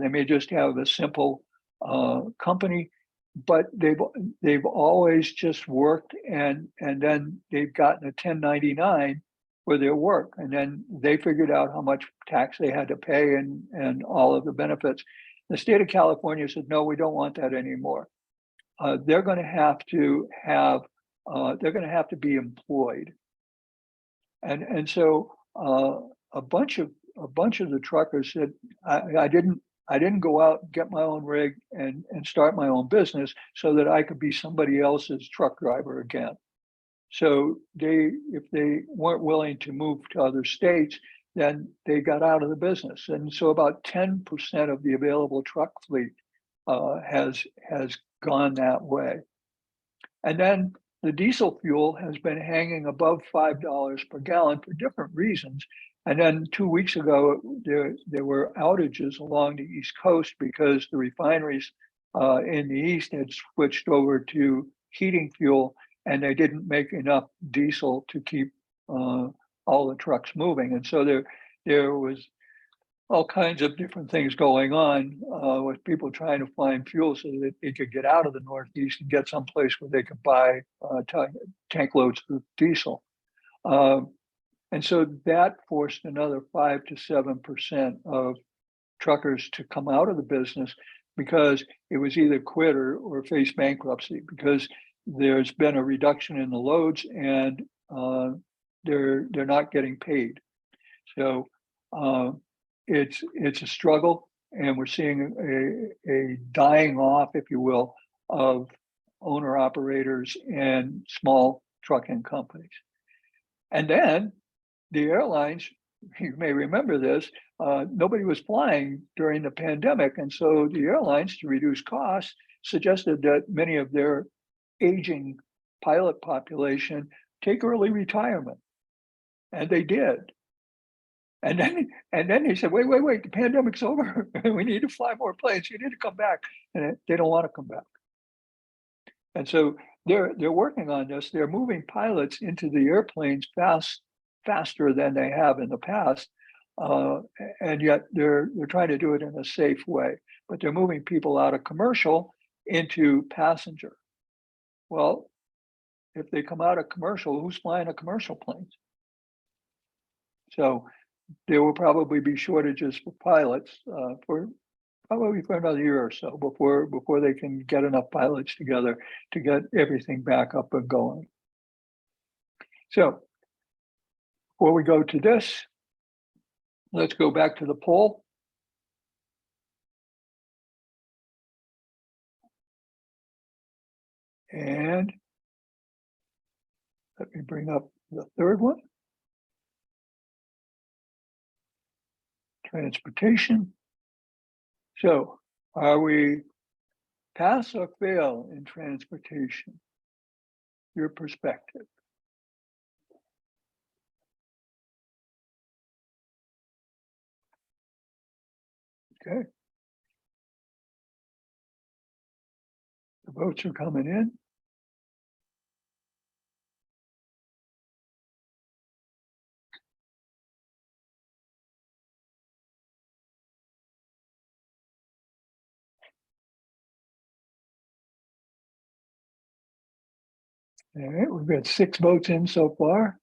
They may just have a simple company, but they've always just worked and then they've gotten a 1099 for their work, and then they figured out how much tax they had to pay and all of the benefits. The state of California said, no, we don't want that anymore. They're going to have to be employed, and so a bunch of the truckers said, I didn't go out and get my own rig and start my own business so that I could be somebody else's truck driver again. So if they weren't willing to move to other states, then they got out of the business. And so about 10% of the available truck fleet has gone that way. And then the diesel fuel has been hanging above $5 per gallon for different reasons. And then 2 weeks ago, there were outages along the East Coast because the refineries in the East had switched over to heating fuel, and they didn't make enough diesel to keep all the trucks moving. And so there was all kinds of different things going on with people trying to find fuel so that they could get out of the Northeast and get someplace where they could buy tank loads of diesel. And so that forced another 5 to 7% of truckers to come out of the business because it was either quit or face bankruptcy, because there's been a reduction in the loads and they're not getting paid. So it's a struggle, and we're seeing a dying off, if you will, of owner operators and small trucking companies. And then the airlines, you may remember this, nobody was flying during the pandemic. And so the airlines, to reduce costs, suggested that many of their aging pilot population take early retirement. And they did. And then they said, wait, the pandemic's over. We need to fly more planes. You need to come back. And they don't want to come back. And so they're working on this. They're moving pilots into the airplanes faster than they have in the past. And yet they're trying to do it in a safe way. But they're moving people out of commercial into passenger. Well, if they come out of commercial, who's flying a commercial planes? So there will probably be shortages for pilots for another year or so before they can get enough pilots together to get everything back up and going. So before we go to this, let's go back to the poll. And let me bring up the third one. Transportation. So are we pass or fail in transportation? Your perspective. Okay. The votes are coming in. All right, we've got 6 votes in so far.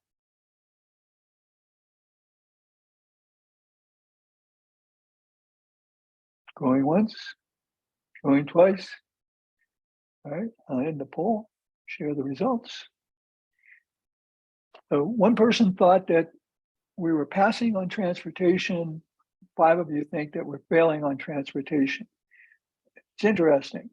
Going once, going twice. All right, I'll end the poll, share the results. So one person thought that we were passing on transportation. 5 of you think that we're failing on transportation. It's interesting.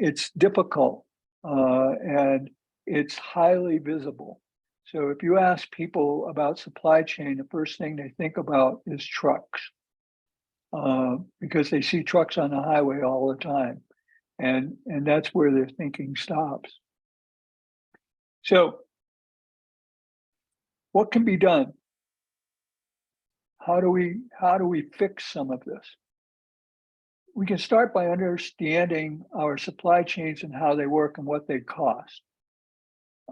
It's difficult and it's highly visible. So if you ask people about supply chain, the first thing they think about is trucks because they see trucks on the highway all the time. And that's where their thinking stops. So what can be done? How do we fix some of this? We can start by understanding our supply chains and how they work and what they cost.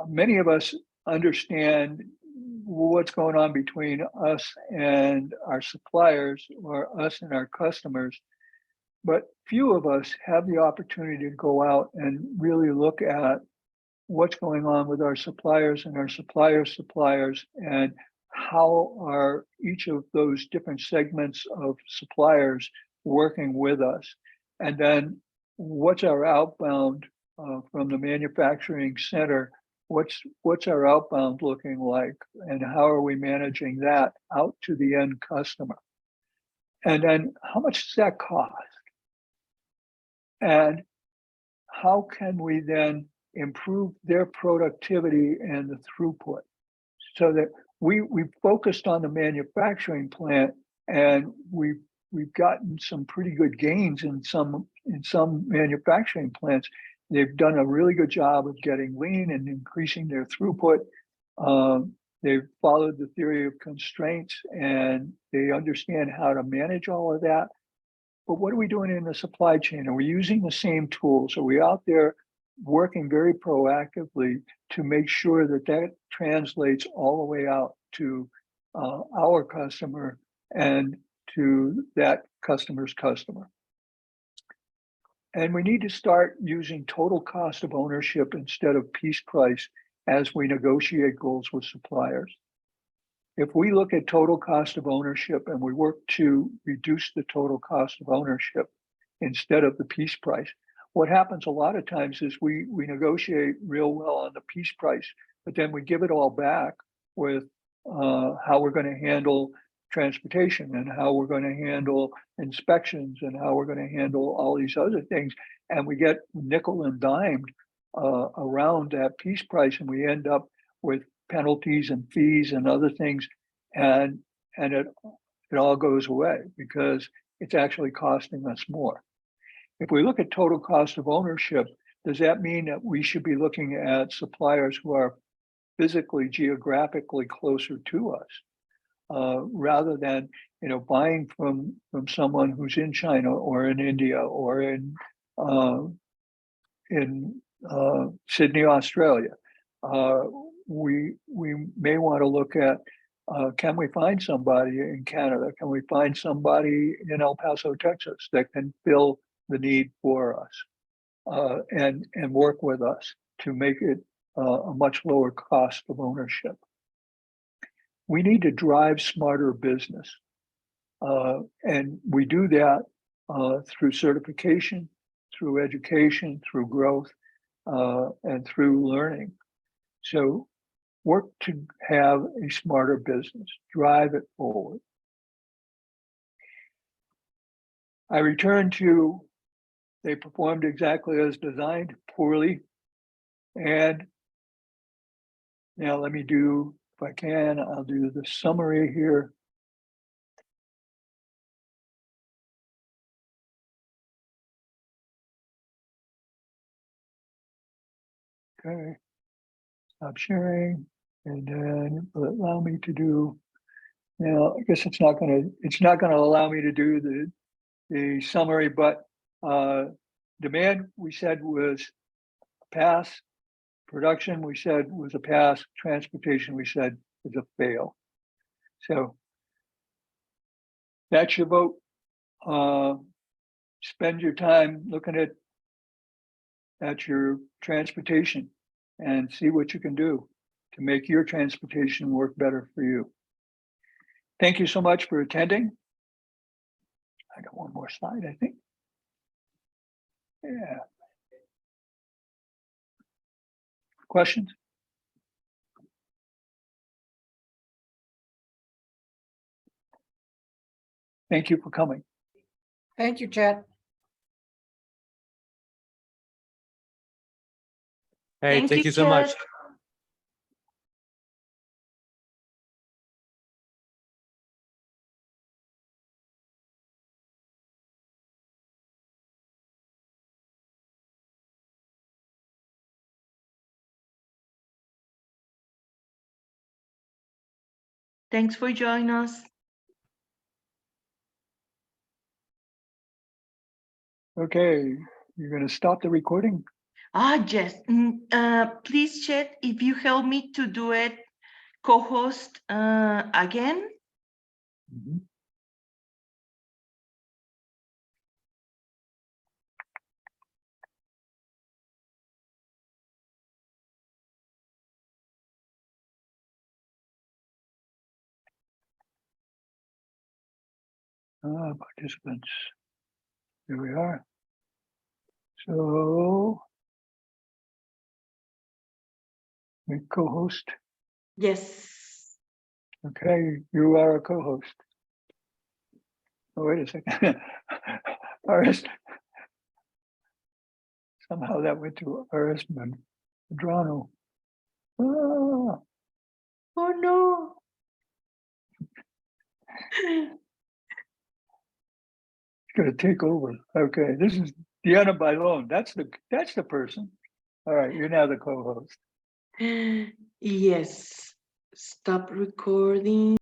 Many of us understand what's going on between us and our suppliers or us and our customers, but few of us have the opportunity to go out and really look at what's going on with our suppliers and our suppliers' suppliers, and how are each of those different segments of suppliers working with us. And then what's our outbound from the manufacturing center? What's our outbound looking like, and how are we managing that out to the end customer? And then how much does that cost? And how can we then improve their productivity and the throughput, so that we've focused on the manufacturing plant, and we've gotten some pretty good gains in some manufacturing plants. They've done a really good job of getting lean and increasing their throughput. They've followed the theory of constraints, and they understand how to manage all of that. But what are we doing in the supply chain? Are we using the same tools? Are we out there working very proactively to make sure that that translates all the way out to our customer and to that customer's customer? And we need to start using total cost of ownership instead of piece price as we negotiate goals with suppliers. If we look at total cost of ownership and we work to reduce the total cost of ownership instead of the piece price, what happens a lot of times is we negotiate real well on the piece price, but then we give it all back with how we're going to handle transportation and how we're going to handle inspections and how we're going to handle all these other things. And we get nickel and dimed around that piece price, and we end up with penalties and fees and other things, and it all goes away because it's actually costing us more. If we look at total cost of ownership, does that mean that we should be looking at suppliers who are physically, geographically closer to us, rather than buying from someone who's in China or in India or in Sydney, Australia? We may want to look at, can we find somebody in Canada? Can we find somebody in El Paso, Texas that can fill the need for us and work with us to make it a much lower cost of ownership? We need to drive smarter business. And we do that through certification, through education, through growth, and through learning. So work to have a smarter business, drive it forward. I return to They performed exactly as designed, poorly. And now let me do, if I can, I'll do the summary here. Okay, stop sharing, and then will it allow me to do. Now, I guess it's not gonna allow me to do the summary, but demand we said was a pass. Production we said was a pass. Transportation we said is a fail. So that's your vote. Spend your time looking at your transportation and see what you can do to make your transportation work better for you. Thank you so much for attending. I got one more slide, I think. Yeah. Questions? Thank you for coming. Thank you, Chet. Hey, thank you so much. Chet. Thanks for joining us. Okay, you're going to stop the recording? Yes. Please, Chet, if you help me to do it, co-host again. Mm-hmm. Participants. Here we are. So, make co-host. Yes. Okay, you are a co-host. Oh, wait a second. Aris. Somehow that went to Aris Medrano. Ah, Oh no. it's gonna take over. Okay, this is Diana Bailon. That's the person. All right, you're now the co-host. Yes. Stop recording.